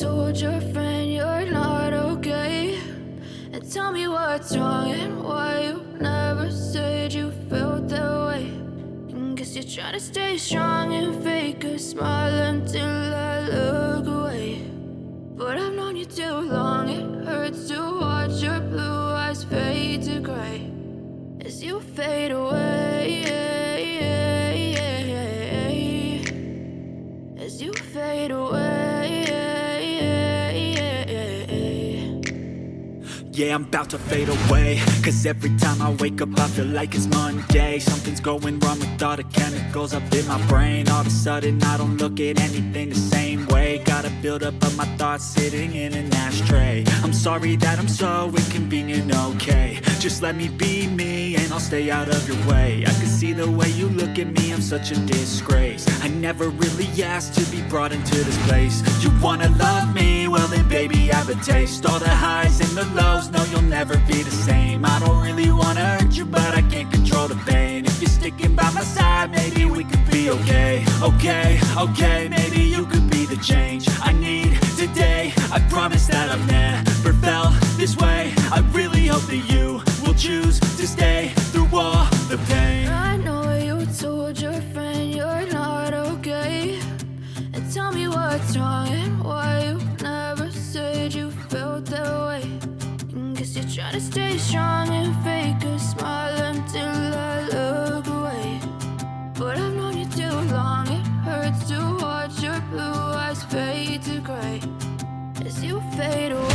told your friend you're not okay, and tell me what's wrong and why you never said you felt that way. And guess you're trying to stay strong and fake a smile until I look away. But I've known you too long, it hurts to watch your blue eyes fade to gray as you fade away, as you fade away. Yeah, I'm about to fade away, cause every time I wake up I feel like it's Monday. Something's going wrong with all the chemicals up in my brain. All of a sudden I don't look at anything the same way. Gotta build up of my thoughts sitting in an ashtray. I'm sorry that I'm so inconvenient, okay. Just let me be me and I'll stay out of your way. I can see the way you look at me, I'm such a disgrace. I never really asked to be brought into this place. You wanna love me? Well then baby have a taste. All the highs and the lows, no you'll never be the same. I don't really wanna hurt you but I can't control the pain. If you're sticking by my side maybe we could be okay. Okay, maybe you could be the change I need today. I promise that I've never felt this way. I really hope that you will choose to stay through all the pain. I know you told your friend you're not okay, and tell me what's wrong and why you never said you felt that way. And guess you're trying to stay strong and fake a smile until I look away. But I've known you too long, it hurts to watch your blue eyes fade to gray as you fade away.